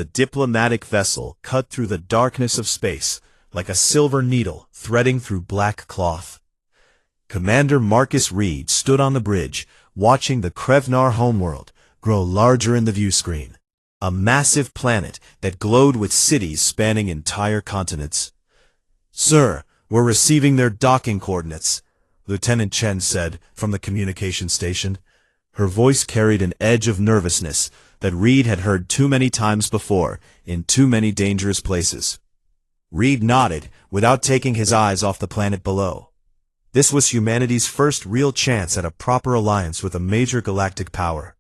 The diplomatic vessel cut through the darkness of space like a silver needle threading through black cloth. Commander Marcus Reed stood on the bridge, watching the Krevnar homeworld grow larger in the viewscreen. A massive planet that glowed with cities spanning entire continents. "Sir, we're receiving their docking coordinates," Lieutenant Chen said from the communication station. Her voice carried an edge of nervousness that Reed had heard too many times before in too many dangerous places. Reed nodded without taking his eyes off the planet below. This was humanity's first real chance at a proper alliance with a major galactic power.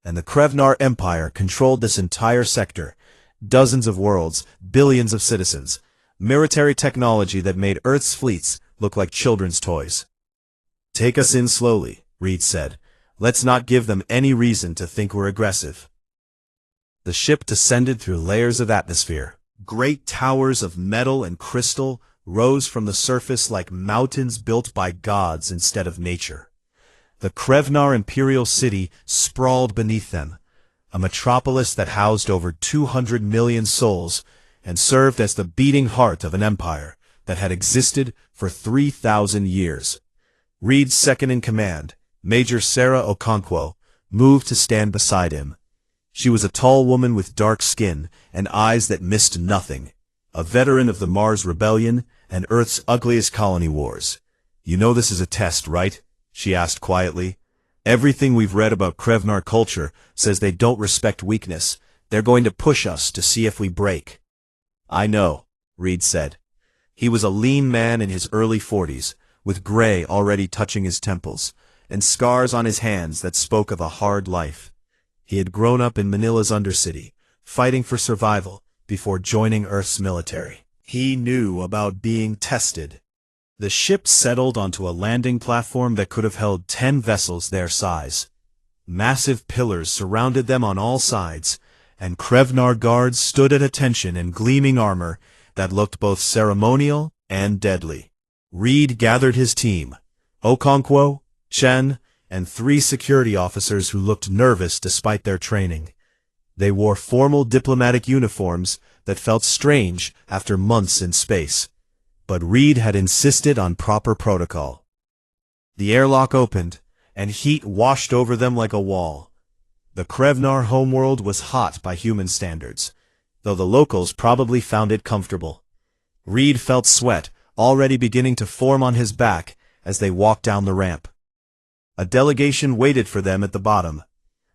And the Krevnar Empire controlled this entire sector. Dozens of worlds, billions of citizens, military technology that made Earth's fleets look like children's toys. "Take us in slowly," Reed said. "Let's not give them any reason to think we're aggressive." The ship descended through layers of atmosphere. Great towers of metal and crystal rose from the surface like mountains built by gods instead of nature. The Krevnar Imperial City sprawled beneath them, a metropolis that housed over 200 million souls and served as the beating heart of an empire that had existed for 3,000 years. Reed's second-in-command, Major Sarah Okonkwo, moved to stand beside him. She was a tall woman with dark skin and eyes that missed nothing, a veteran of the Mars Rebellion and Earth's ugliest colony wars. "You know this is a test, right?" she asked quietly. "Everything we've read about Krevnar culture says they don't respect weakness. They're going to push us to see if we break." "I know," Reed said. He was a lean man in his early 40s, with gray already touching his temples, and scars on his hands that spoke of a hard life. He had grown up in Manila's Undercity, fighting for survival before joining Earth's military. He knew about being tested. The ship settled onto a landing platform that could have held 10 vessels their size. Massive pillars surrounded them on all sides, and Krevnar guards stood at attention in gleaming armor that looked both ceremonial and deadly. Reed gathered his team, Okonkwo, Chen, and 3 security officers who looked nervous despite their training. They wore formal diplomatic uniforms that felt strange after months in space. But Reed had insisted on proper protocol. The airlock opened, and heat washed over them like a wall. The Krevnar homeworld was hot by human standards, though the locals probably found it comfortable. Reed felt sweat already beginning to form on his back as they walked down the ramp. A delegation waited for them at the bottom.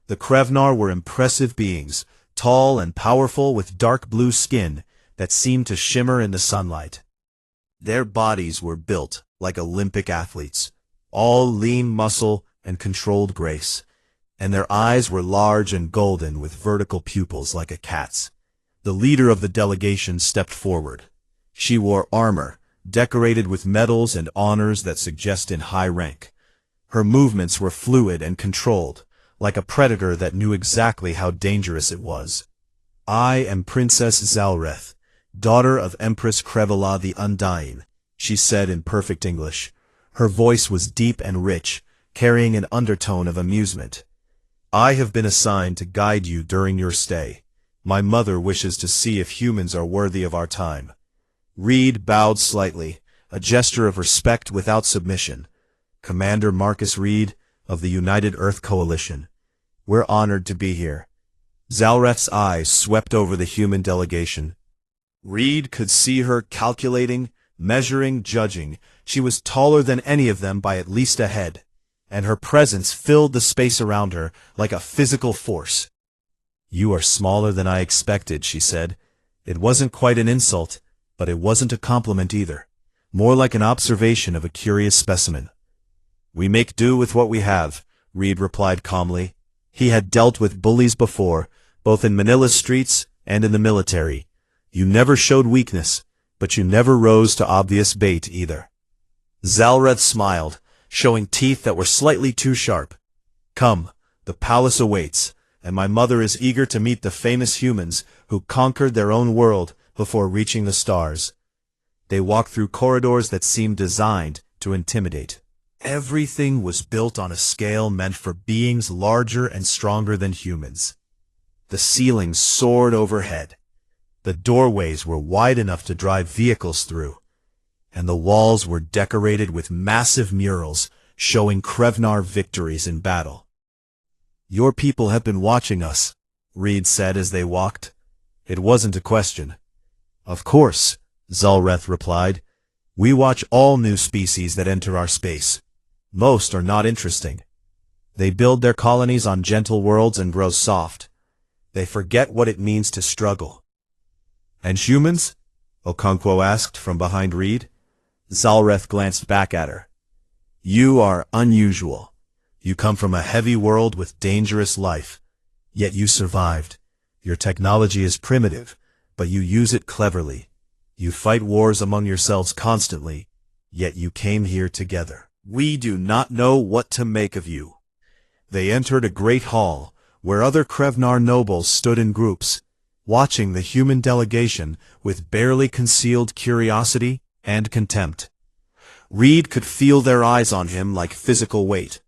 The Krevnar were impressive beings, tall and powerful with dark blue skin that seemed to shimmer in the sunlight. Their bodies were built like Olympic athletes, all lean muscle and controlled grace, and their eyes were large and golden with vertical pupils like a cat's. The leader of the delegation stepped forward. She wore armor, decorated with medals and honors that suggested high rank. Her movements were fluid and controlled, like a predator that knew exactly how dangerous it was. "I am Princess Zalreth, daughter of Empress Krevela the Undying," she said in perfect English. Her voice was deep and rich, carrying an undertone of amusement. "I have been assigned to guide you during your stay. My mother wishes to see if humans are worthy of our time." Reed bowed slightly, a gesture of respect without submission. "Commander Marcus Reed, of the United Earth Coalition. We're honored to be here." Zalreth's eyes swept over the human delegation. Reed could see her calculating, measuring, judging. She was taller than any of them by at least a head, and her presence filled the space around her like a physical force. "You are smaller than I expected," she said. It wasn't quite an insult, but it wasn't a compliment either. More like an observation of a curious specimen. "We make do with what we have," Reed replied calmly. He had dealt with bullies before, both in Manila's streets and in the military. You never showed weakness, but you never rose to obvious bait either. Zalreth smiled, showing teeth that were slightly too sharp. "Come, the palace awaits, and my mother is eager to meet the famous humans who conquered their own world before reaching the stars." They walked through corridors that seemed designed to intimidate. Everything was built on a scale meant for beings larger and stronger than humans. The ceilings soared overhead. The doorways were wide enough to drive vehicles through, and the walls were decorated with massive murals showing Krevnar victories in battle. "Your people have been watching us," Reed said as they walked. It wasn't a question. "Of course," Zalreth replied. "We watch all new species that enter our space. Most are not interesting. They build their colonies on gentle worlds and grow soft. They forget what it means to struggle." "And humans?" Okonkwo asked from behind Reed. Zalreth glanced back at her. "You are unusual. You come from a heavy world with dangerous life, yet you survived. Your technology is primitive, but you use it cleverly. You fight wars among yourselves constantly, yet you came here together. We do not know what to make of you." They entered a great hall, where other Krevnar nobles stood in groups, watching the human delegation with barely concealed curiosity and contempt. Reed could feel their eyes on him like physical weight.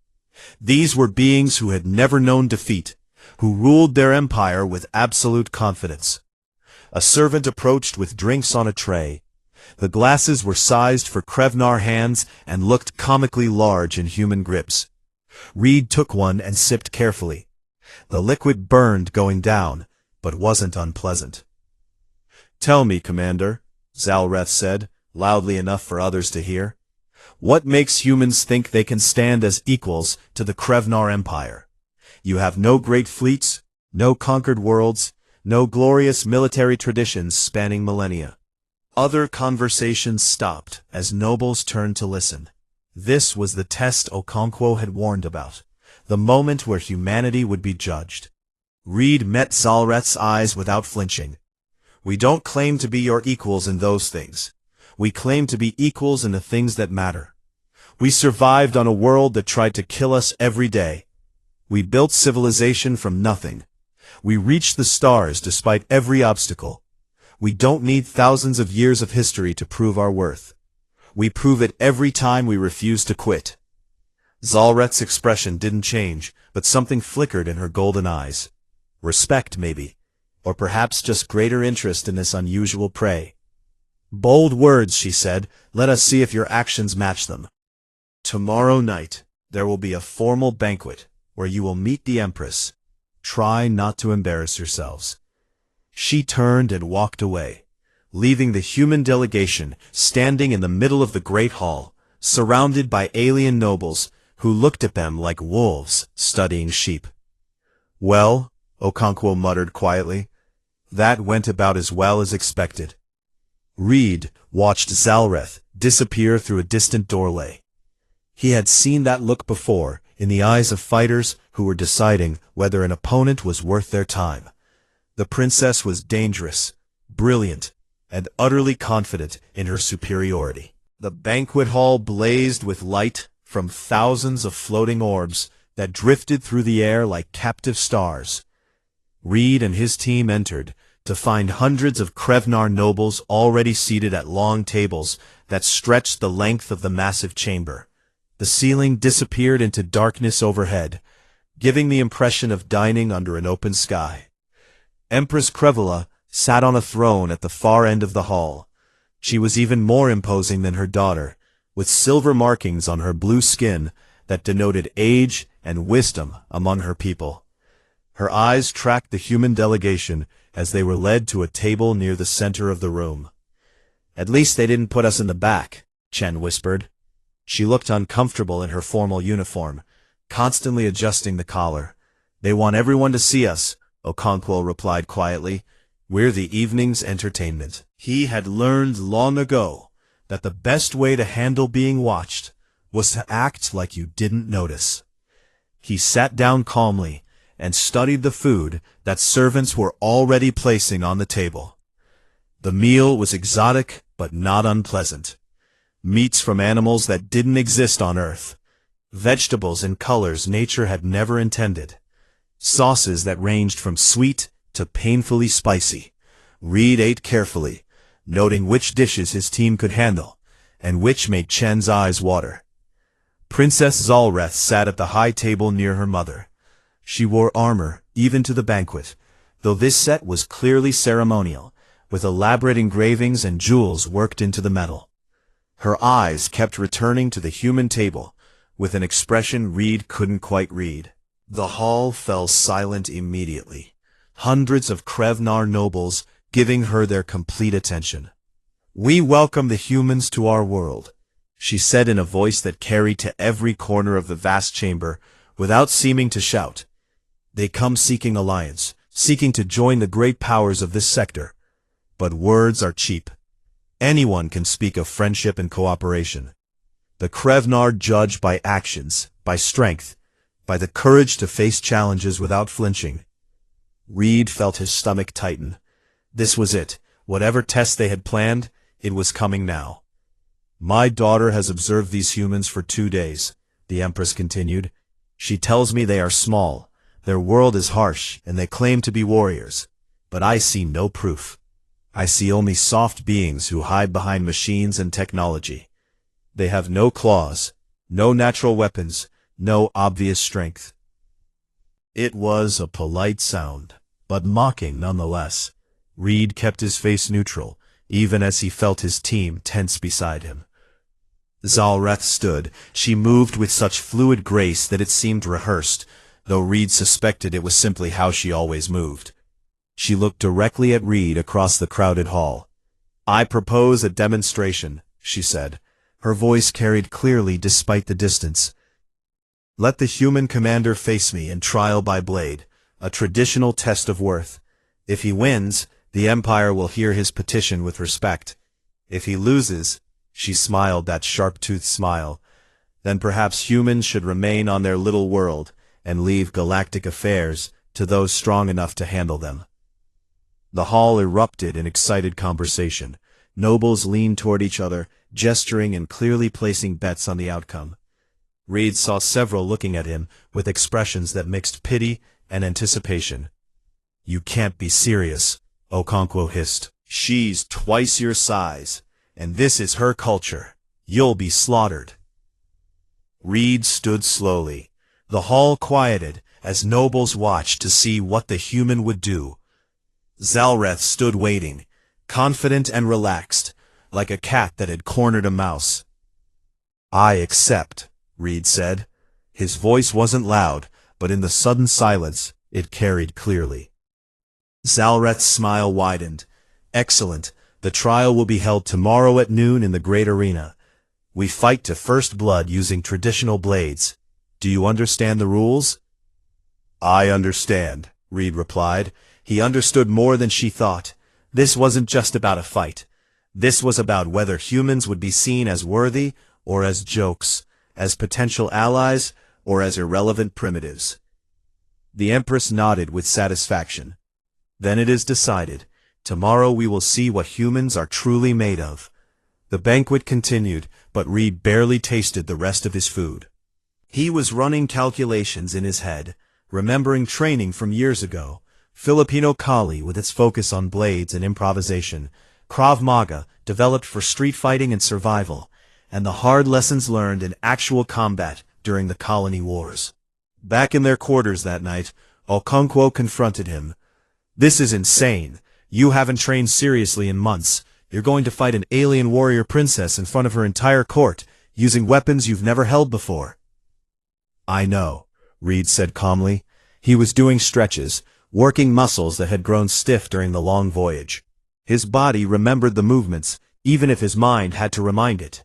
These were beings who had never known defeat, who ruled their empire with absolute confidence. A servant approached with drinks on a tray. The glasses were sized for Krevnar hands and looked comically large in human grips. Reed took one and sipped carefully. The liquid burned going down, but wasn't unpleasant. "Tell me, Commander," Zalreth said, loudly enough for others to hear. "What makes humans think they can stand as equals to the Krevnar Empire? You have no great fleets, no conquered worlds, no glorious military traditions spanning millennia." Other conversations stopped as nobles turned to listen. This was the test Okonkwo had warned about, the moment where humanity would be judged. Reed met Zalreth's eyes without flinching. "We don't claim to be your equals in those things. We claim to be equals in the things that matter. We survived on a world that tried to kill us every day. We built civilization from nothing. We reached the stars despite every obstacle. We don't need thousands of years of history to prove our worth. We prove it every time we refuse to quit." Zalreth's expression didn't change, but something flickered in her golden eyes. Respect, maybe, or perhaps just greater interest in this unusual prey. "Bold words," she said. "Let us see if your actions match them. Tomorrow night, there will be a formal banquet where you will meet the Empress. Try not to embarrass yourselves." She turned and walked away, leaving the human delegation standing in the middle of the great hall, surrounded by alien nobles who looked at them like wolves studying sheep. "Well," Okonkwo muttered quietly, "that went about as well as expected." Reed watched Zalreth disappear through a distant doorway. He had seen that look before in the eyes of fighters who were deciding whether an opponent was worth their time. The princess was dangerous, brilliant, and utterly confident in her superiority. The banquet hall blazed with light from thousands of floating orbs that drifted through the air like captive stars. Reed and his team entered to find hundreds of Krevnar nobles already seated at long tables that stretched the length of the massive chamber. The ceiling disappeared into darkness overhead, giving the impression of dining under an open sky. Empress Krevula sat on a throne at the far end of the hall. She was even more imposing than her daughter, with silver markings on her blue skin that denoted age and wisdom among her people. Her eyes tracked the human delegation as they were led to a table near the center of the room. "At least they didn't put us in the back," Chen whispered. She looked uncomfortable in her formal uniform, constantly adjusting the collar. "They want everyone to see us," Okonkwo replied quietly. "We're the evening's entertainment." He had learned long ago that the best way to handle being watched was to act like you didn't notice. He sat down calmly and studied the food that servants were already placing on the table. The meal was exotic but not unpleasant. Meats from animals that didn't exist on Earth. Vegetables in colors nature had never intended. Sauces that ranged from sweet to painfully spicy. Reed ate carefully, noting which dishes his team could handle, and which made Chen's eyes water. Princess Zalreth sat at the high table near her mother. She wore armor, even to the banquet, though this set was clearly ceremonial, with elaborate engravings and jewels worked into the metal. Her eyes kept returning to the human table, with an expression Reed couldn't quite read. The hall fell silent immediately, hundreds of Krevnar nobles giving her their complete attention. "We welcome the humans to our world," she said in a voice that carried to every corner of the vast chamber, without seeming to shout. "They come seeking alliance, seeking to join the great powers of this sector. But words are cheap. Anyone can speak of friendship and cooperation. The Krevnar judge by actions, by strength, by the courage to face challenges without flinching." Reed felt his stomach tighten. This was it. Whatever test they had planned, it was coming now. "My daughter has observed these humans for 2 days," the Empress continued. "She tells me they are small, their world is harsh, and they claim to be warriors. But I see no proof. I see only soft beings who hide behind machines and technology. They have no claws, no natural weapons, no obvious strength." It was a polite sound, but mocking nonetheless. Reed kept his face neutral, even as he felt his team tense beside him. Zalreth stood. She moved with such fluid grace that it seemed rehearsed, though Reed suspected it was simply how she always moved. She looked directly at Reed across the crowded hall. "I propose a demonstration," she said. Her voice carried clearly despite the distance. "Let the human commander face me in trial by blade, a traditional test of worth. If he wins, the Empire will hear his petition with respect. If he loses," she smiled that sharp-toothed smile, "then perhaps humans should remain on their little world and leave galactic affairs to those strong enough to handle them." The hall erupted in excited conversation. Nobles leaned toward each other, gesturing and clearly placing bets on the outcome. Reed saw several looking at him with expressions that mixed pity and anticipation. "You can't be serious," Okonkwo hissed. "She's twice your size, and this is her culture. You'll be slaughtered." Reed stood slowly. The hall quieted as nobles watched to see what the human would do. Zalreth stood waiting, confident and relaxed, like a cat that had cornered a mouse. "I accept," Reed said. His voice wasn't loud, but in the sudden silence, it carried clearly. Zalreth's smile widened. "Excellent. The trial will be held tomorrow at noon in the great arena. We fight to first blood using traditional blades. Do you understand the rules?" "I understand," Reed replied. He understood more than she thought. This wasn't just about a fight. This was about whether humans would be seen as worthy or as jokes, as potential allies or as irrelevant primitives. The Empress nodded with satisfaction. "Then it is decided. Tomorrow we will see what humans are truly made of." The banquet continued, but Reed barely tasted the rest of his food. He was running calculations in his head, remembering training from years ago. Filipino Kali with its focus on blades and improvisation, Krav Maga developed for street fighting and survival, and the hard lessons learned in actual combat during the colony wars. Back in their quarters that night, Okonkwo confronted him. "This is insane. You haven't trained seriously in months. You're going to fight an alien warrior princess in front of her entire court, using weapons you've never held before." "I know," Reed said calmly. He was doing stretches, working muscles that had grown stiff during the long voyage. His body remembered the movements, even if his mind had to remind it.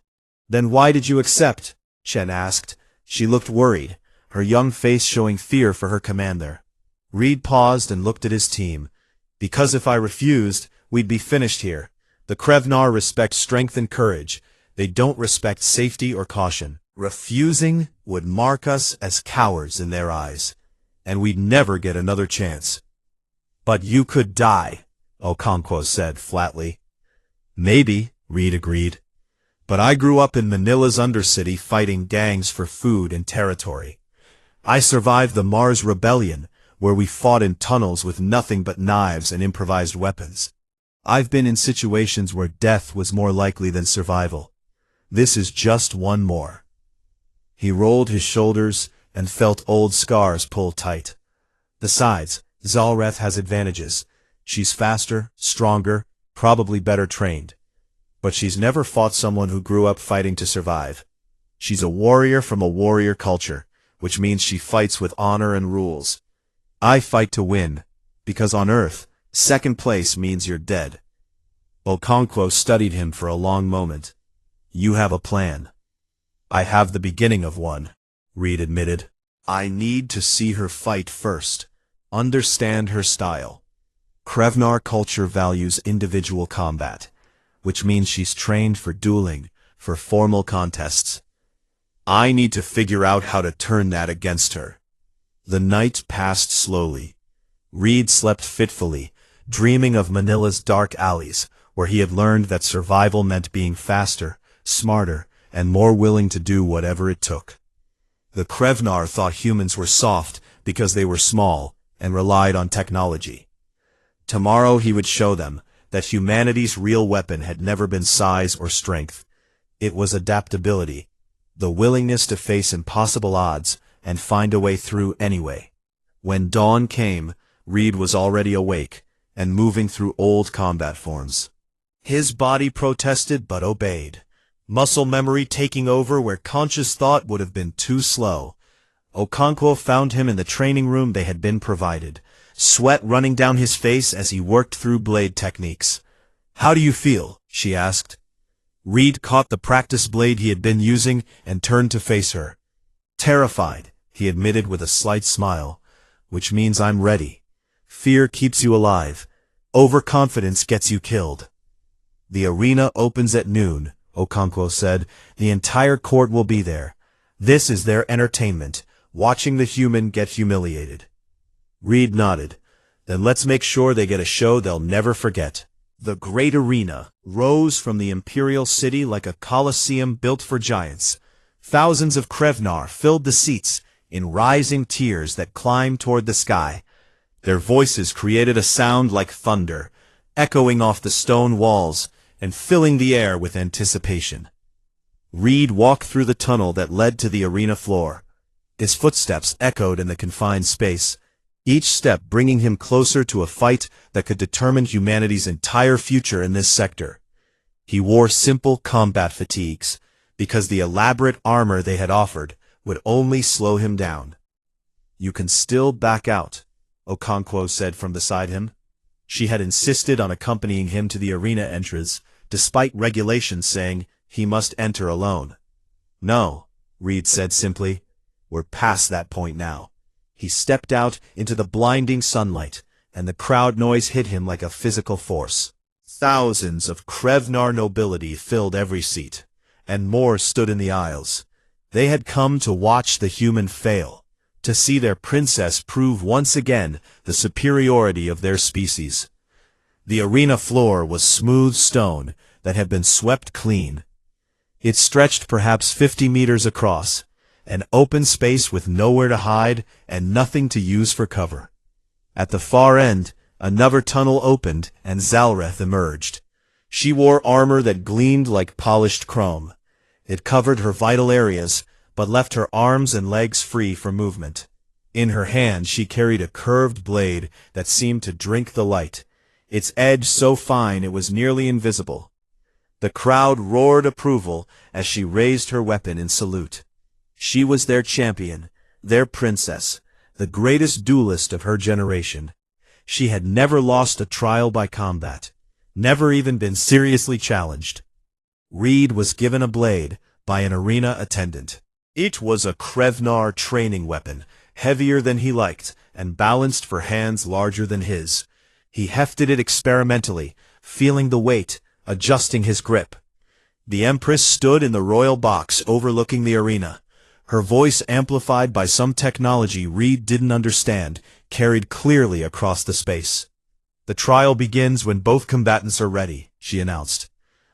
"Then why did you accept?" Chen asked. She looked worried, her young face showing fear for her commander. Reed paused and looked at his team. "Because if I refused, we'd be finished here. The Krevnar respect strength and courage. They don't respect safety or caution. Refusing would mark us as cowards in their eyes, and we'd never get another chance." "But you could die," Okonkwo said flatly. "Maybe," Reed agreed. "But I grew up in Manila's Undercity fighting gangs for food and territory. I survived the Mars Rebellion, where we fought in tunnels with nothing but knives and improvised weapons. I've been in situations where death was more likely than survival. This is just one more." He rolled his shoulders and felt old scars pull tight. Besides, Zalreth has advantages. She's faster, stronger, probably better trained. But she's never fought someone who grew up fighting to survive. She's a warrior from a warrior culture, which means she fights with honor and rules. I fight to win, because on Earth, second place means you're dead. Okonkwo studied him for a long moment. You have a plan. I have the beginning of one, Reed admitted. I need to see her fight first. Understand her style. Krevnar culture values individual combat, which means she's trained for dueling, for formal contests. I need to figure out how to turn that against her. The night passed slowly. Reed slept fitfully, dreaming of Manila's dark alleys, where he had learned that survival meant being faster, smarter, and more willing to do whatever it took. The Krevnar thought humans were soft because they were small and relied on technology. Tomorrow he would show them that humanity's real weapon had never been size or strength. It was adaptability, the willingness to face impossible odds and find a way through anyway. When dawn came, Reed was already awake and moving through old combat forms. His body protested but obeyed, muscle memory taking over where conscious thought would have been too slow. Okonkwo found him in the training room they had been provided, sweat running down his face as he worked through blade techniques. How do you feel? She asked. Reed caught the practice blade he had been using and turned to face her. Terrified, he admitted with a slight smile, which means I'm ready. Fear keeps you alive. Overconfidence gets you killed. The arena opens at noon, Okonkwo said. The entire court will be there. This is their entertainment, watching the human get humiliated. Reed nodded. Then let's make sure they get a show they'll never forget. The great arena rose from the imperial city like a coliseum built for giants. Thousands of Krevnar filled the seats in rising tiers that climbed toward the sky. Their voices created a sound like thunder, echoing off the stone walls and filling the air with anticipation. Reed walked through the tunnel that led to the arena floor. His footsteps echoed in the confined space, each step bringing him closer to a fight that could determine humanity's entire future in this sector. He wore simple combat fatigues, because the elaborate armor they had offered would only slow him down. You can still back out, Okonkwo said from beside him. She had insisted on accompanying him to the arena entrance, despite regulations saying he must enter alone. No, Reed said simply. We're past that point now. He stepped out into the blinding sunlight, and the crowd noise hit him like a physical force. Thousands of Krevnar nobility filled every seat, and more stood in the aisles. They had come to watch the human fail, to see their princess prove once again the superiority of their species. The arena floor was smooth stone that had been swept clean. It stretched perhaps 50 meters across, an open space with nowhere to hide and nothing to use for cover. At the far end, another tunnel opened and Zalreth emerged. She wore armor that gleamed like polished chrome. It covered her vital areas, but left her arms and legs free for movement. In her hand she carried a curved blade that seemed to drink the light, its edge so fine it was nearly invisible. The crowd roared approval as she raised her weapon in salute. She was their champion, their princess, the greatest duelist of her generation. She had never lost a trial by combat, never even been seriously challenged. Reed was given a blade by an arena attendant. It was a Krevnar training weapon, heavier than he liked, and balanced for hands larger than his. He hefted it experimentally, feeling the weight, adjusting his grip. The Empress stood in the royal box overlooking the arena. Her voice, amplified by some technology Reed didn't understand, carried clearly across the space. The trial begins when both combatants are ready, she announced.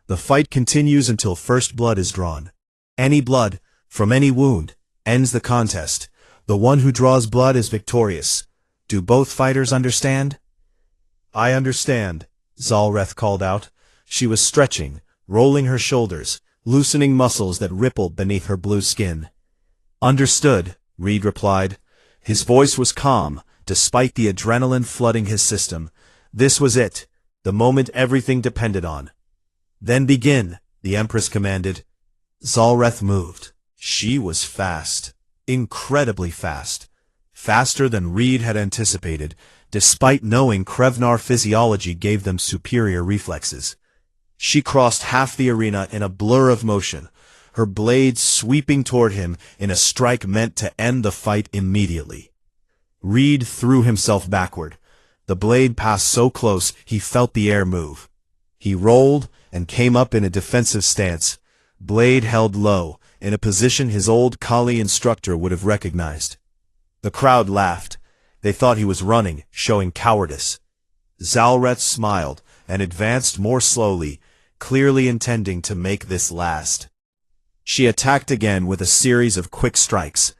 The fight continues until first blood is drawn. Any blood, from any wound, ends the contest. The one who draws blood is victorious. Do both fighters understand? I understand, Zalreth called out. She was stretching, rolling her shoulders, loosening muscles that rippled beneath her blue skin. Understood, Reed replied. His voice was calm, despite the adrenaline flooding his system. This was it, the moment everything depended on. "Then begin," the Empress commanded. Zalreth moved. She was fast. Incredibly fast. Faster than Reed had anticipated, despite knowing Krevnar physiology gave them superior reflexes. She crossed half the arena in a blur of motion, her blade sweeping toward him in a strike meant to end the fight immediately. Reed threw himself backward. The blade passed so close he felt the air move. He rolled and came up in a defensive stance, blade held low, in a position his old Kali instructor would have recognized. The crowd laughed. They thought he was running, showing cowardice. Zalreth smiled and advanced more slowly, clearly intending to make this last. She attacked again with a series of quick strikes.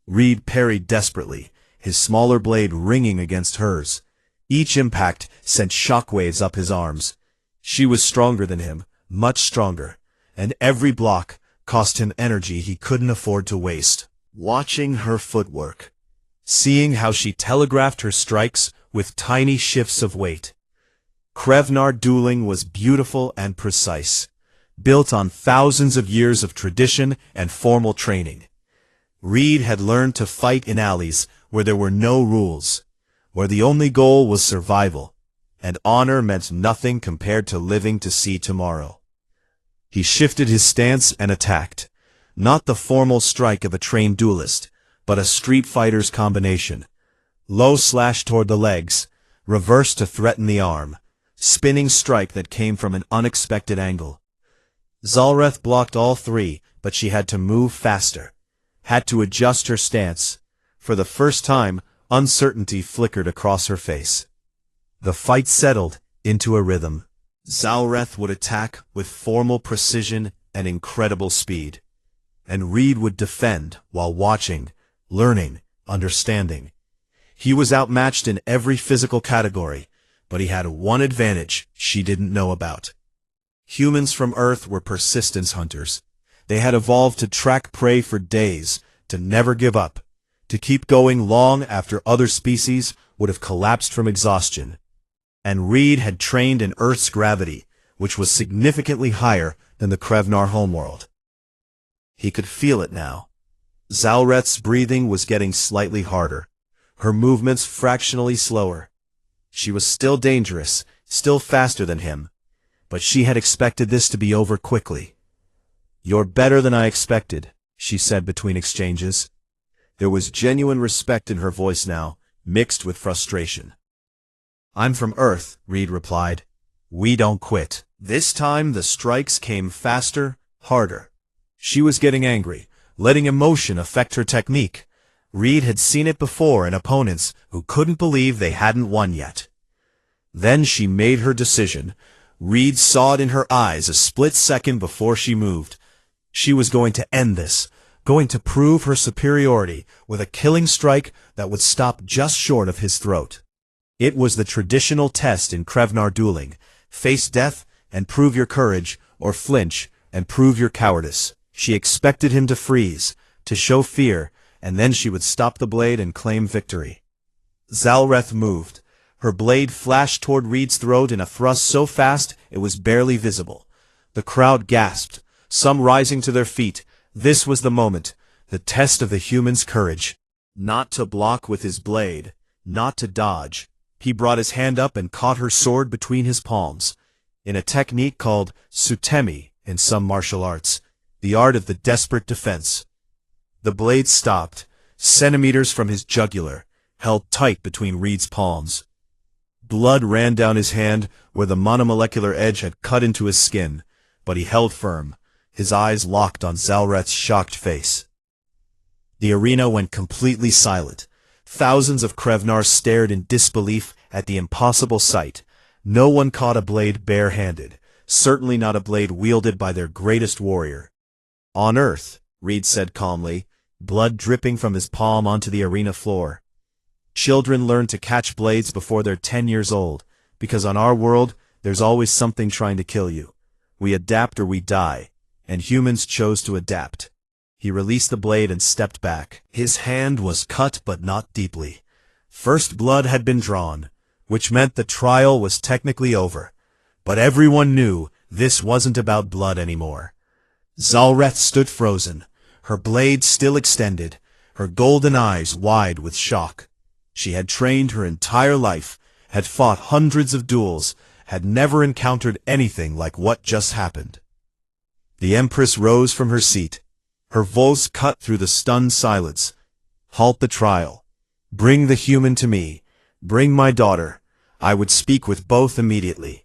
Reed parried desperately, his smaller blade ringing against hers. Each impact sent shockwaves up his arms. She was stronger than him, much stronger, and every block cost him energy he couldn't afford to waste. Watching her footwork, seeing how she telegraphed her strikes with tiny shifts of weight. Krevnar dueling was beautiful and precise, built on thousands of years of tradition and formal training. Reed had learned to fight in alleys where there were no rules, where the only goal was survival, and honor meant nothing compared to living to see tomorrow. He shifted his stance and attacked, not the formal strike of a trained duelist, but a street fighter's combination. Low slash toward the legs, reverse to threaten the arm, spinning strike that came from an unexpected angle. Zalreth blocked all three, but she had to move faster, had to adjust her stance. For the first time, uncertainty flickered across her face. The fight settled into a rhythm. Zalreth would attack with formal precision and incredible speed, and Reed would defend while watching, learning, understanding. He was outmatched in every physical category, but he had one advantage she didn't know about. Humans from Earth were persistence hunters. They had evolved to track prey for days, to never give up, to keep going long after other species would have collapsed from exhaustion. And Reed had trained in Earth's gravity, which was significantly higher than the Krevnar homeworld. He could feel it now. Zalreth's breathing was getting slightly harder, her movements fractionally slower. She was still dangerous, still faster than him, but she had expected this to be over quickly. "You're better than I expected," she said between exchanges. There was genuine respect in her voice now, mixed with frustration. "I'm from Earth," Reed replied. "We don't quit." This time the strikes came faster, harder. She was getting angry, letting emotion affect her technique. Reed had seen it before in opponents who couldn't believe they hadn't won yet. Then she made her decision. Reed saw it in her eyes a split second before she moved. She was going to end this, going to prove her superiority with a killing strike that would stop just short of his throat. It was the traditional test in Krevnar dueling: face death and prove your courage, or flinch and prove your cowardice. She expected him to freeze, to show fear, and then she would stop the blade and claim victory. Zalreth moved. Her blade flashed toward Reed's throat in a thrust so fast it was barely visible. The crowd gasped, some rising to their feet. This was the moment, the test of the human's courage. Not to block with his blade, not to dodge. He brought his hand up and caught her sword between his palms, in a technique called sutemi in some martial arts, the art of the desperate defense. The blade stopped, centimeters from his jugular, held tight between Reed's palms. Blood ran down his hand where the monomolecular edge had cut into his skin, but he held firm, his eyes locked on Zalreth's shocked face. The arena went completely silent. Thousands of Krevnars stared in disbelief at the impossible sight. No one caught a blade bare-handed, certainly not a blade wielded by their greatest warrior. "On Earth," Reed said calmly, blood dripping from his palm onto the arena floor. "Children learn to catch blades before they're 10 years old, because on our world, there's always something trying to kill you. We adapt or we die, and humans chose to adapt." He released the blade and stepped back. His hand was cut but not deeply. First blood had been drawn, which meant the trial was technically over. But everyone knew this wasn't about blood anymore. Zalreth stood frozen, her blade still extended, her golden eyes wide with shock. She had trained her entire life, had fought hundreds of duels, had never encountered anything like what just happened. The Empress rose from her seat. Her voice cut through the stunned silence. "Halt the trial. Bring the human to me. Bring my daughter. I would speak with both immediately."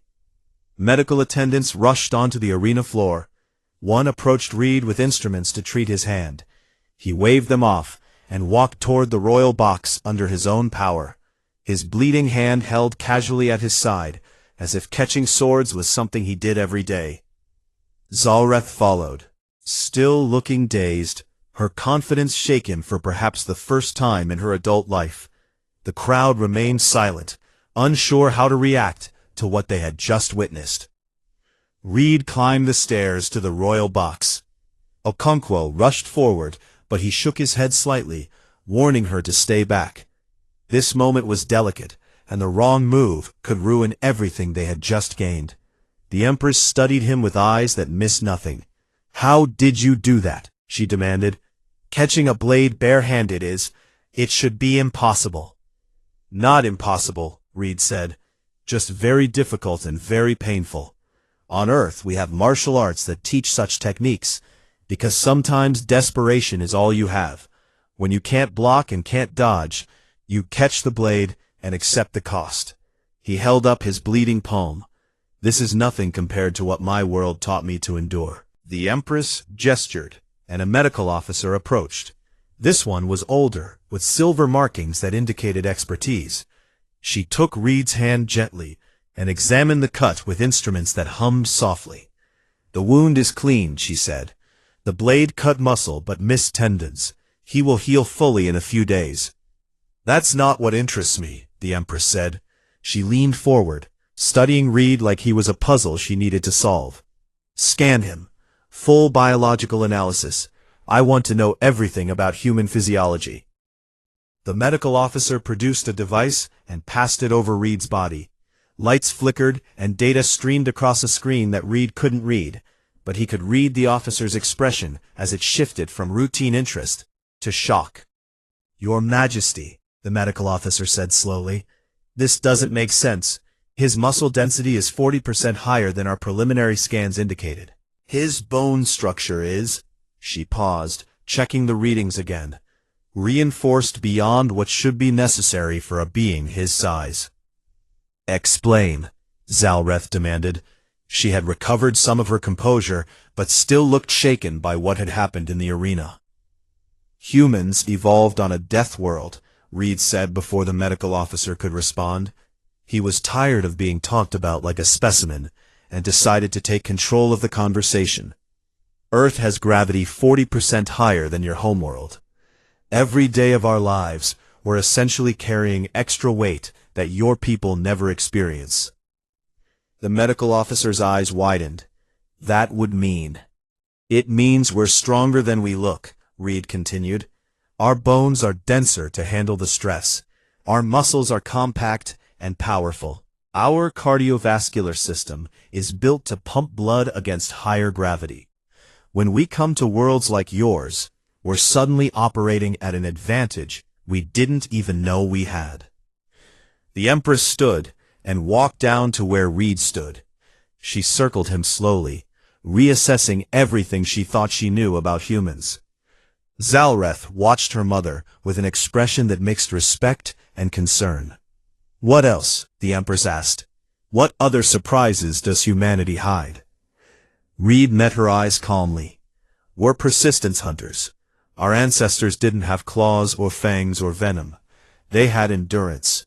Medical attendants rushed onto the arena floor. One approached Reed with instruments to treat his hand. He waved them off and walked toward the royal box under his own power, his bleeding hand held casually at his side, as if catching swords was something he did every day. Zalreth followed, still looking dazed, her confidence shaken for perhaps the first time in her adult life. The crowd remained silent, unsure how to react to what they had just witnessed. Reed climbed the stairs to the royal box. Okonkwo rushed forward, but he shook his head slightly, warning her to stay back. This moment was delicate, and the wrong move could ruin everything they had just gained. The Empress studied him with eyes that missed nothing. "How did you do that?" she demanded. "Catching a blade bare-handed it should be impossible." "Not impossible," Reed said. "Just very difficult and very painful. On Earth we have martial arts that teach such techniques, because sometimes desperation is all you have. When you can't block and can't dodge, you catch the blade and accept the cost." He held up his bleeding palm. "This is nothing compared to what my world taught me to endure." The Empress gestured, and a medical officer approached. This one was older, with silver markings that indicated expertise. She took Reed's hand gently and examined the cut with instruments that hummed softly. "The wound is clean," she said. "The blade cut muscle but missed tendons. He will heal fully in a few days." "That's not what interests me," the Empress said. She leaned forward, studying Reed like he was a puzzle she needed to solve. "Scan him. Full biological analysis. I want to know everything about human physiology." The medical officer produced a device and passed it over Reed's body. Lights flickered and data streamed across a screen that Reed couldn't read, but he could read the officer's expression as it shifted from routine interest to shock. "Your Majesty," the medical officer said slowly, "this doesn't make sense. His muscle density is 40% higher than our preliminary scans indicated. His bone structure is—" She paused, checking the readings again. "Reinforced beyond what should be necessary for a being his size." "Explain," Zalreth demanded. She had recovered some of her composure, but still looked shaken by what had happened in the arena. "Humans evolved on a death world," Reed said before the medical officer could respond. He was tired of being talked about like a specimen, and decided to take control of the conversation. "Earth has gravity 40% higher than your homeworld. Every day of our lives, we're essentially carrying extra weight that your people never experience." The medical officer's eyes widened. "That would mean—" "It means we're stronger than we look," Reed continued. "Our bones are denser to handle the stress. Our muscles are compact and powerful. Our cardiovascular system is built to pump blood against higher gravity. When we come to worlds like yours, we're suddenly operating at an advantage we didn't even know we had." The Empress stood and walked down to where Reed stood. She circled him slowly, reassessing everything she thought she knew about humans. Zalreth watched her mother with an expression that mixed respect and concern. "What else?" the Empress asked. "What other surprises does humanity hide?" Reed met her eyes calmly. "We're persistence hunters. Our ancestors didn't have claws or fangs or venom. They had endurance.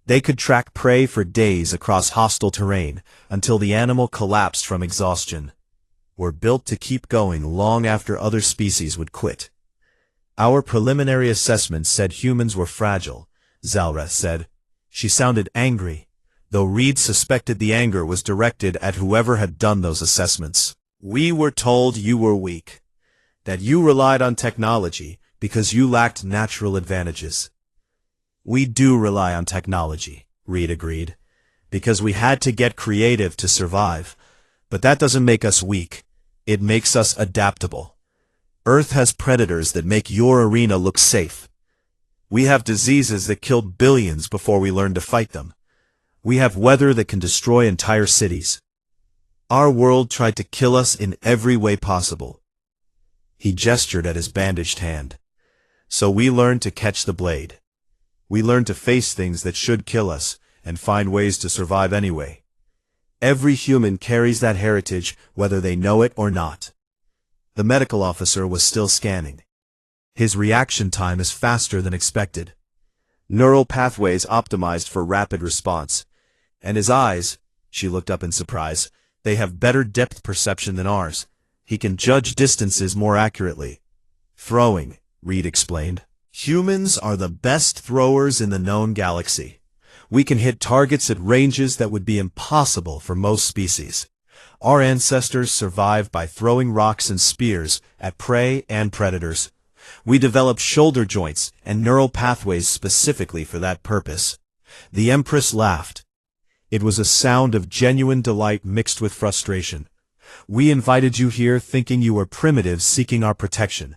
They could track prey for days across hostile terrain until the animal collapsed from exhaustion. We're built to keep going long after other species would quit." "Our preliminary assessments said humans were fragile," Zalreth said. She sounded angry, though Reed suspected the anger was directed at whoever had done those assessments. "We were told you were weak, that you relied on technology because you lacked natural advantages." We do rely on technology, Reed agreed, because we had to get creative to survive. But that doesn't make us weak. It makes us adaptable. Earth has predators that make your arena look safe. We have diseases that killed billions before we learned to fight them. We have weather that can destroy entire cities. Our world tried to kill us in every way possible. He gestured at his bandaged hand. So we learned to catch the blade. We learned to face things that should kill us and find ways to survive anyway. Every human carries that heritage, whether they know it or not. The medical officer was still scanning. His reaction time is faster than expected. Neural pathways optimized for rapid response. And his eyes, she looked up in surprise, they have better depth perception than ours. He can judge distances more accurately. Throwing, Reed explained. Humans are the best throwers in the known galaxy. We can hit targets at ranges that would be impossible for most species. Our ancestors survived by throwing rocks and spears at prey and predators. We developed shoulder joints and neural pathways specifically for that purpose. The Empress laughed. It was a sound of genuine delight mixed with frustration. We invited you here thinking you were primitives seeking our protection.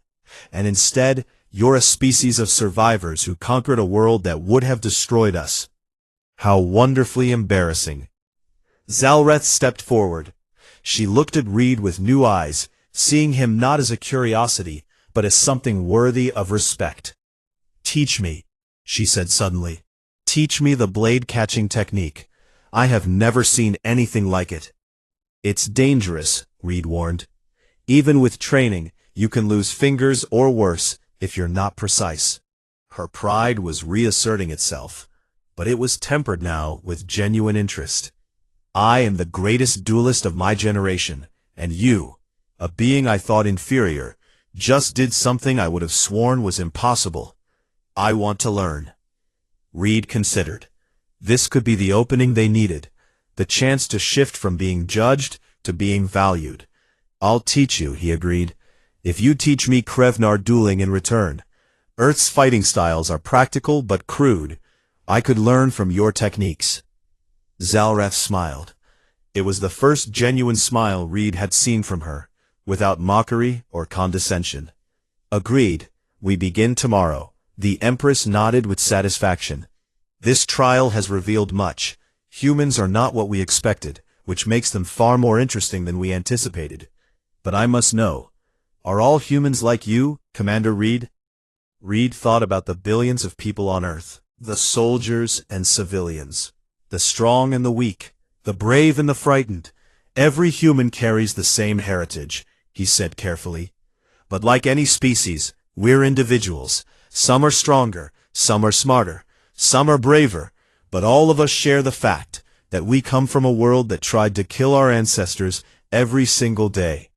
And instead, you're a species of survivors who conquered a world that would have destroyed us. How wonderfully embarrassing. Zalreth stepped forward. She looked at Reed with new eyes, seeing him not as a curiosity, but as something worthy of respect. Teach me, she said suddenly. Teach me the blade-catching technique. I have never seen anything like it. It's dangerous, Reed warned. Even with training, you can lose fingers or worse if you're not precise. Her pride was reasserting itself, but it was tempered now with genuine interest. I am the greatest duelist of my generation, and you, a being I thought inferior, just did something I would have sworn was impossible. I want to learn. Reed considered. This could be the opening they needed, the chance to shift from being judged to being valued. I'll teach you, he agreed, if you teach me Krevnar dueling in return. Earth's fighting styles are practical but crude. I could learn from your techniques. Zalreth smiled. It was the first genuine smile Reed had seen from her, without mockery or condescension. Agreed. We begin tomorrow. The Empress nodded with satisfaction. This trial has revealed much. Humans are not what we expected, which makes them far more interesting than we anticipated. But I must know, are all humans like you, Commander Reed? Reed thought about the billions of people on Earth, the soldiers and civilians, the strong and the weak, the brave and the frightened. Every human carries the same heritage, he said carefully. But like any species, we're individuals. Some are stronger, some are smarter, some are braver, but all of us share the fact that we come from a world that tried to kill our ancestors every single day.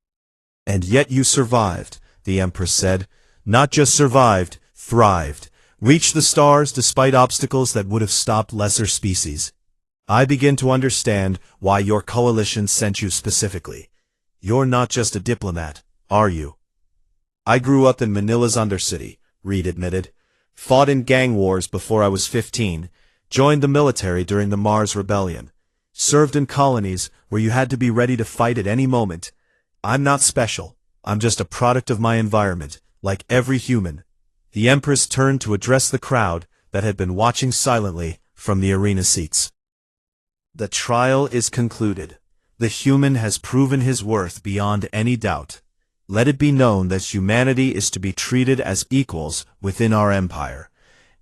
And yet you survived, the Empress said. Not just survived, thrived. Reached the stars despite obstacles that would have stopped lesser species. I begin to understand why your coalition sent you specifically. You're not just a diplomat, are you? I grew up in Manila's Undercity, Reed admitted. Fought in gang wars before I was 15, joined the military during the Mars Rebellion, served in colonies where you had to be ready to fight at any moment. I'm not special. I'm just a product of my environment, like every human. The Empress turned to address the crowd that had been watching silently from the arena seats. The trial is concluded. The human has proven his worth beyond any doubt. Let it be known that humanity is to be treated as equals within our empire.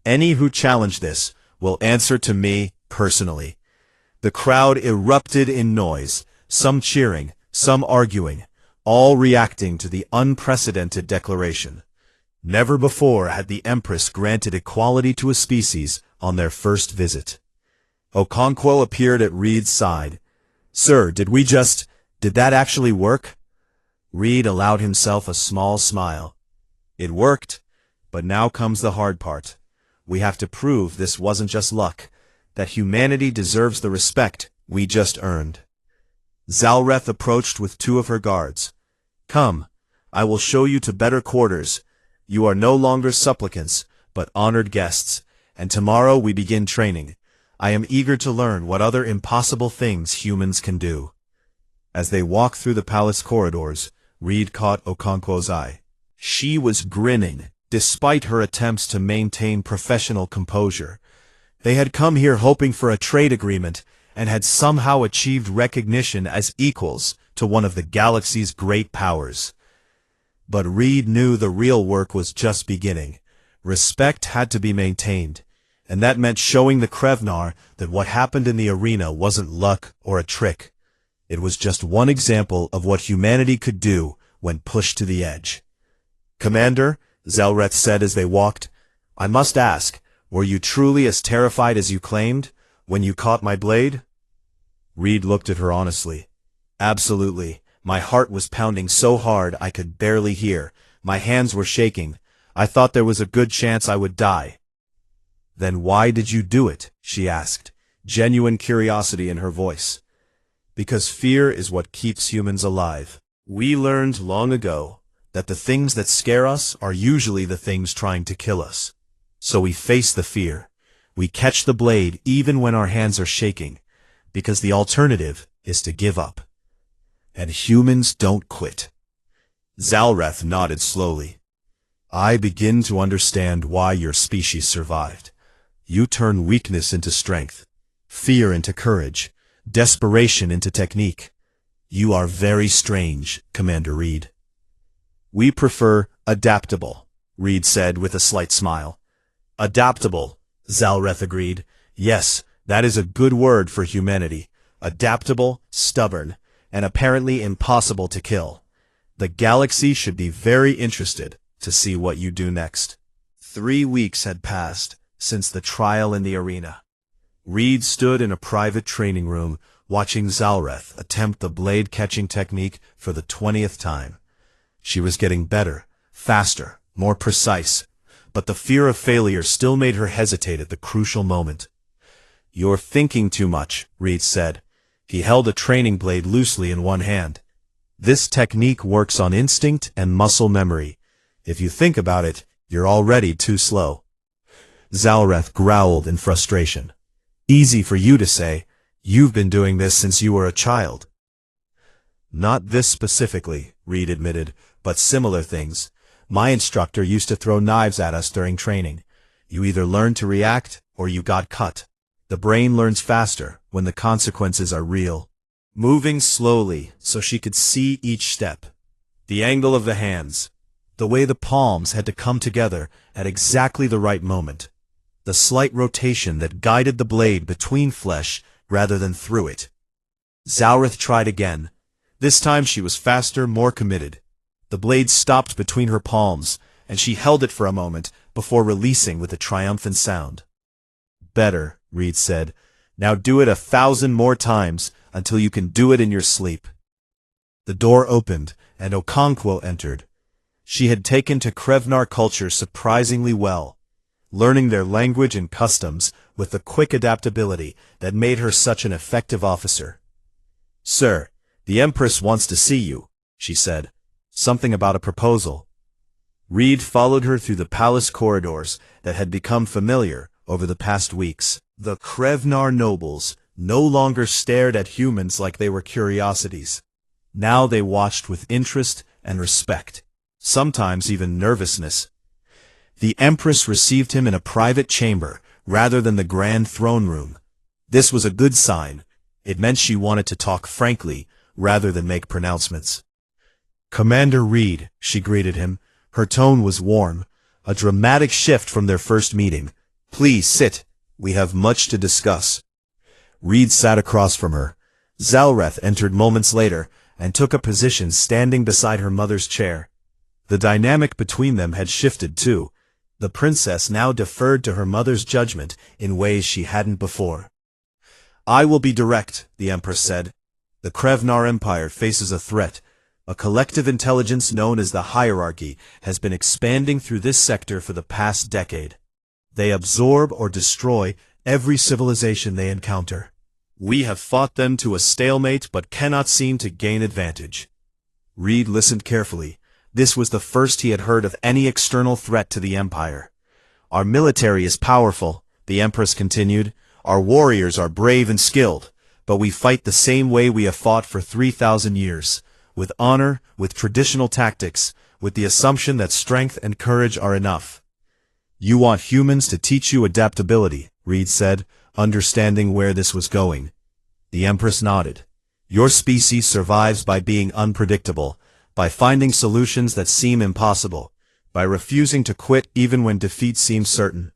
Any who challenge this will answer to me personally. The crowd erupted in noise, some cheering, some arguing, all reacting to the unprecedented declaration. Never before had the Empress granted equality to a species on their first visit. Okonkwo appeared at Reed's side. Sir, did that actually work? Reed allowed himself a small smile. It worked, but now comes the hard part. We have to prove this wasn't just luck, that humanity deserves the respect we just earned. Zalreth approached with two of her guards. Come, I will show you to better quarters. You are no longer supplicants, but honored guests, and tomorrow we begin training. I am eager to learn what other impossible things humans can do." As they walked through the palace corridors, Reed caught Okonkwo's eye. She was grinning, despite her attempts to maintain professional composure. They had come here hoping for a trade agreement, and had somehow achieved recognition as equals to one of the galaxy's great powers. But Reed knew the real work was just beginning. Respect had to be maintained, and that meant showing the Krevnar that what happened in the arena wasn't luck or a trick. It was just one example of what humanity could do when pushed to the edge. "Commander," Zelreth said as they walked, "I must ask, were you truly as terrified as you claimed when you caught my blade?" Reed looked at her honestly. "Absolutely. My heart was pounding so hard I could barely hear. My hands were shaking. I thought there was a good chance I would die." "Then why did you do it?" she asked, genuine curiosity in her voice. "Because fear is what keeps humans alive. We learned long ago that the things that scare us are usually the things trying to kill us. So we face the fear. We catch the blade even when our hands are shaking, because the alternative is to give up. And humans don't quit." Zalreth nodded slowly. "I begin to understand why your species survived. You turn weakness into strength, fear into courage, desperation into technique. You are very strange, Commander Reed." "We prefer adaptable," Reed said with a slight smile. "Adaptable," Zalreth agreed. "Yes, that is a good word for humanity. Adaptable, stubborn, and apparently impossible to kill. The galaxy should be very interested to see what you do next." 3 weeks had passed since the trial in the arena. Reed stood in a private training room, watching Zalreth attempt the blade-catching technique for the 20th time. She was getting better, faster, more precise, but the fear of failure still made her hesitate at the crucial moment. "You're thinking too much," Reed said. He held a training blade loosely in one hand. "This technique works on instinct and muscle memory. If you think about it, you're already too slow." Zalreth growled in frustration. "Easy for you to say. You've been doing this since you were a child." "Not this specifically," Reed admitted, "but similar things. My instructor used to throw knives at us during training. You either learned to react or you got cut. The brain learns faster when the consequences are real." Moving slowly so she could see each step. The angle of the hands. The way the palms had to come together at exactly the right moment. The slight rotation that guided the blade between flesh rather than through it. Zalreth tried again. This time she was faster, more committed. The blade stopped between her palms, and she held it for a moment before releasing with a triumphant sound. "Better," Reed said. "Now do it 1,000 more times until you can do it in your sleep." The door opened, and Okonkwo entered. She had taken to Krevnar culture surprisingly well, learning their language and customs with the quick adaptability that made her such an effective officer. "Sir, the Empress wants to see you," she said. "Something about a proposal." Reed followed her through the palace corridors that had become familiar over the past weeks. The Krevnar nobles no longer stared at humans like they were curiosities. Now they watched with interest and respect, sometimes even nervousness. The Empress received him in a private chamber rather than the grand throne room. This was a good sign. It meant she wanted to talk frankly rather than make pronouncements. "Commander Reed," she greeted him. Her tone was warm, a dramatic shift from their first meeting. "Please sit. We have much to discuss." Reed sat across from her. Zalreth entered moments later and took a position standing beside her mother's chair. The dynamic between them had shifted too. The princess now deferred to her mother's judgment in ways she hadn't before. "I will be direct," the Empress said. "The Krevnar Empire faces a threat. A collective intelligence known as the Hierarchy has been expanding through this sector for the past decade. They absorb or destroy every civilization they encounter. We have fought them to a stalemate but cannot seem to gain advantage." Reed listened carefully. This was the first he had heard of any external threat to the Empire. "Our military is powerful, the Empress continued. Our warriors are brave and skilled, but we fight the same way we have fought for 3,000 years, with honor, with traditional tactics, with the assumption that strength and courage are enough. You want humans to teach you adaptability, Reed said, understanding where this was going. The Empress nodded. Your species survives by being unpredictable, by finding solutions that seem impossible, by refusing to quit even when defeat seems certain.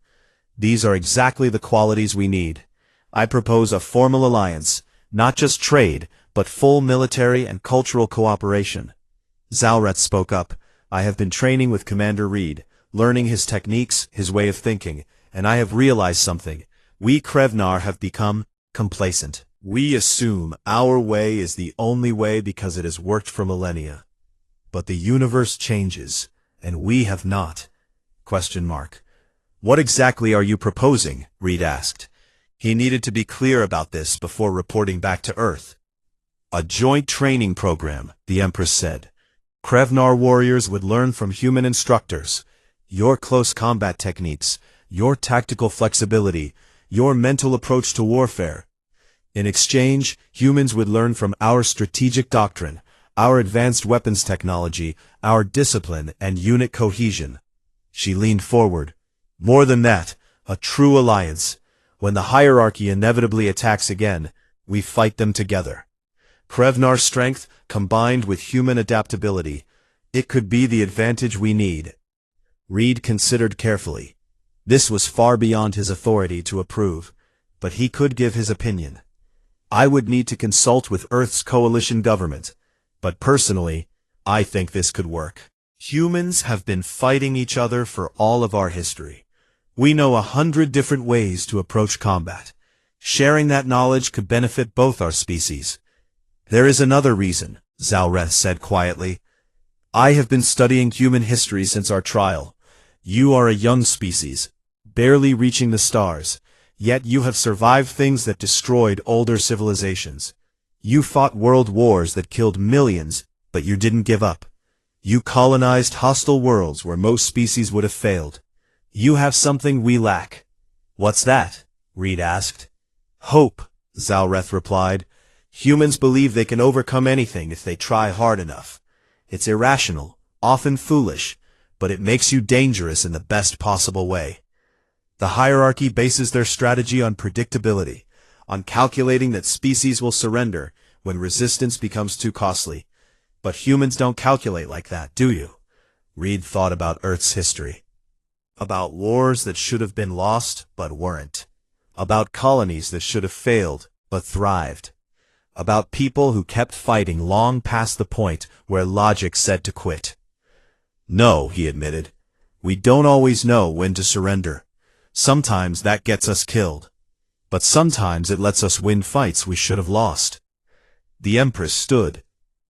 These are exactly the qualities we need. I propose a formal alliance, not just trade, but full military and cultural cooperation. Zalreth spoke up. I have been training with Commander Reed, learning his techniques, his way of thinking, and I have realized something. We Krevnar have become complacent. We assume our way is the only way because it has worked for millennia. But the universe changes, and we have not. ? What exactly are you proposing? Reed asked. He needed to be clear about this before reporting back to Earth. A joint training program, the Empress said. Krevnar warriors would learn from human instructors. Your close combat techniques, your tactical flexibility, your mental approach to warfare. In exchange, humans would learn from our strategic doctrine, our advanced weapons technology, our discipline and unit cohesion. She leaned forward. More than that, a true alliance. When the hierarchy inevitably attacks again, we fight them together. Krevnar's strength, combined with human adaptability, it could be the advantage we need. Reed considered carefully. This was far beyond his authority to approve, but he could give his opinion. I would need to consult with Earth's coalition government, but personally, I think this could work. Humans have been fighting each other for all of our history. We know 100 different ways to approach combat. Sharing that knowledge could benefit both our species. There is another reason, Zalreth said quietly. I have been studying human history since our trial. You are a young species, barely reaching the stars, yet you have survived things that destroyed older civilizations. You fought world wars that killed millions, but you didn't give up. You colonized hostile worlds where most species would have failed. You have something we lack. What's that? Reed asked. Hope, Zalreth replied. Humans believe they can overcome anything if they try hard enough. It's irrational, often foolish, but it makes you dangerous in the best possible way. The hierarchy bases their strategy on predictability, on calculating that species will surrender when resistance becomes too costly. But humans don't calculate like that, do you? Reed thought about Earth's history. About wars that should have been lost, but weren't. About colonies that should have failed, but thrived. About people who kept fighting long past the point where logic said to quit. No, he admitted. We don't always know when to surrender. Sometimes that gets us killed. But sometimes it lets us win fights we should have lost. The Empress stood.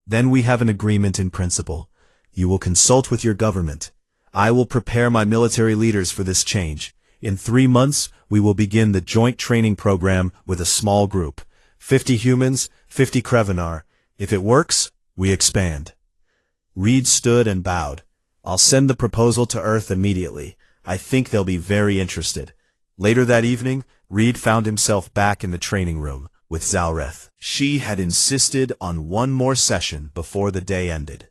Then we have an agreement in principle. You will consult with your government. I will prepare my military leaders for this change. In 3 months, we will begin the joint training program with a small group. 50 humans, 50 Krevenar. If it works, we expand. Reed stood and bowed. I'll send the proposal to Earth immediately. I think they'll be very interested. Later that evening, Reed found himself back in the training room with Zalreth. She had insisted on one more session before the day ended.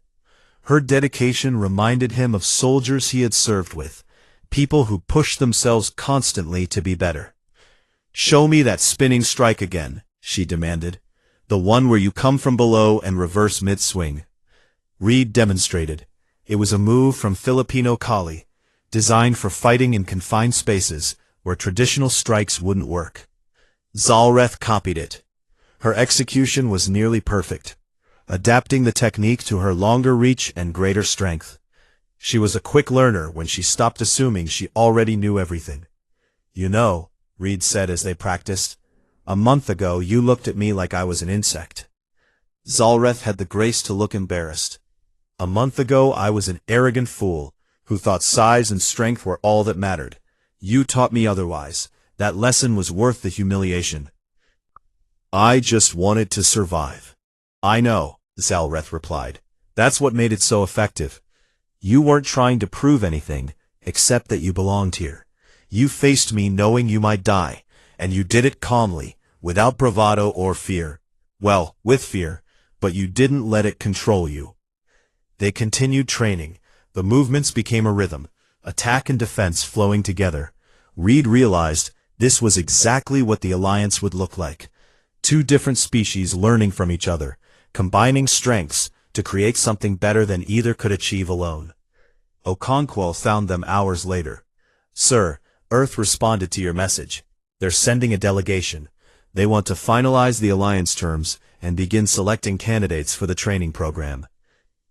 Her dedication reminded him of soldiers he had served with, people who pushed themselves constantly to be better. Show me that spinning strike again, she demanded. The one where you come from below and reverse mid-swing. Reed demonstrated. It was a move from Filipino Kali, designed for fighting in confined spaces where traditional strikes wouldn't work. Zalreth copied it. Her execution was nearly perfect, adapting the technique to her longer reach and greater strength. She was a quick learner when she stopped assuming she already knew everything. You know, Reed said as they practiced, a month ago you looked at me like I was an insect. Zalreth had the grace to look embarrassed. A month ago I was an arrogant fool who thought size and strength were all that mattered. You taught me otherwise. That lesson was worth the humiliation. I just wanted to survive. I know, Zalreth replied. That's what made it so effective. You weren't trying to prove anything, except that you belonged here. You faced me knowing you might die, and you did it calmly, without bravado or fear. Well, with fear, but you didn't let it control you. They continued training. The movements became a rhythm, attack and defense flowing together. Reed realized this was exactly what the alliance would look like. Two different species learning from each other, combining strengths to create something better than either could achieve alone. Okonkwo found them hours later. "Sir, Earth responded to your message. They're sending a delegation. They want to finalize the alliance terms and begin selecting candidates for the training program."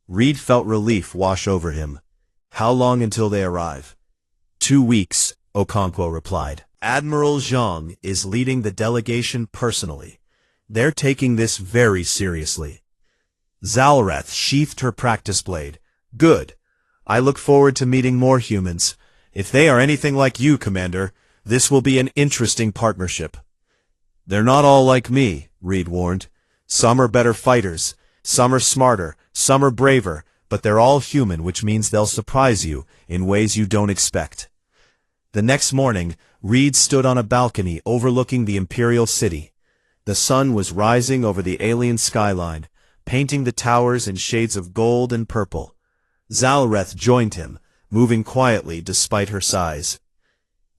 Reed felt relief wash over him. "How long until they arrive?" 2 weeks, Okonkwo replied. "Admiral Zhang is leading the delegation personally. They're taking this very seriously." Zalreth sheathed her practice blade. "Good. I look forward to meeting more humans. If they are anything like you, Commander, this will be an interesting partnership." "They're not all like me," Reed warned. "Some are better fighters, some are smarter, some are braver, but they're all human, which means they'll surprise you in ways you don't expect." The next morning, Reed stood on a balcony overlooking the Imperial City. The sun was rising over the alien skyline, painting the towers in shades of gold and purple. Zalreth joined him, moving quietly despite her size.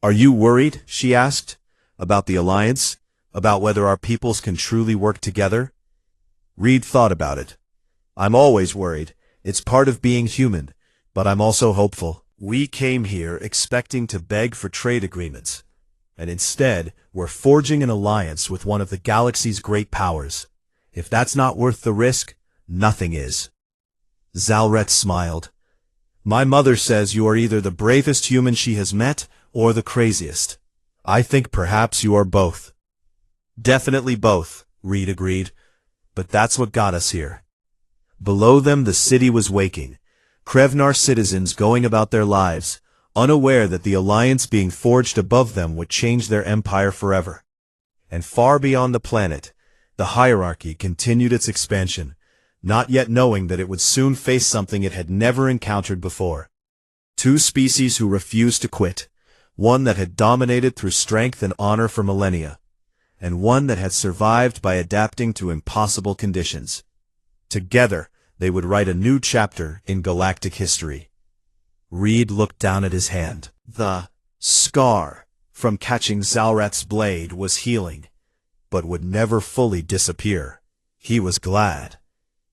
"Are you worried?" she asked. "About the alliance? About whether our peoples can truly work together?" Reed thought about it. "I'm always worried. It's part of being human, but I'm also hopeful. We came here expecting to beg for trade agreements, and instead we're forging an alliance with one of the galaxy's great powers. If that's not worth the risk, nothing is." Zalreth smiled. "My mother says you are either the bravest human she has met or the craziest. I think perhaps you are both." "Definitely both," Reed agreed. "But that's what got us here." Below them the city was waking. Krevnar citizens going about their lives, unaware that the alliance being forged above them would change their empire forever. And far beyond the planet, the hierarchy continued its expansion, not yet knowing that it would soon face something it had never encountered before. Two species who refused to quit, one that had dominated through strength and honor for millennia, and one that had survived by adapting to impossible conditions. Together, they would write a new chapter in galactic history. Reed looked down at his hand. The scar from catching Zalreth's blade was healing, but would never fully disappear. He was glad.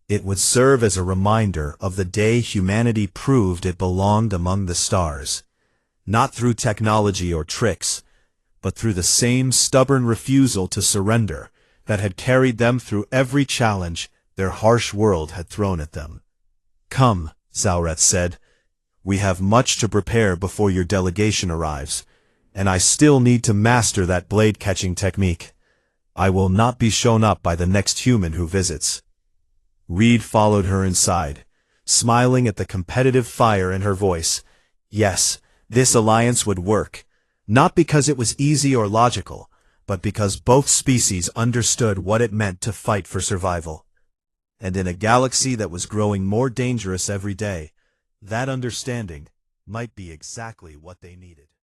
It would serve as a reminder of the day humanity proved it belonged among the stars, not through technology or tricks, but through the same stubborn refusal to surrender that had carried them through every challenge their harsh world had thrown at them. "Come," Zalreth said. "We have much to prepare before your delegation arrives, and I still need to master that blade-catching technique. I will not be shown up by the next human who visits." Reed followed her inside, smiling at the competitive fire in her voice. Yes, this alliance would work, not because it was easy or logical, but because both species understood what it meant to fight for survival. And in a galaxy that was growing more dangerous every day, that understanding might be exactly what they needed.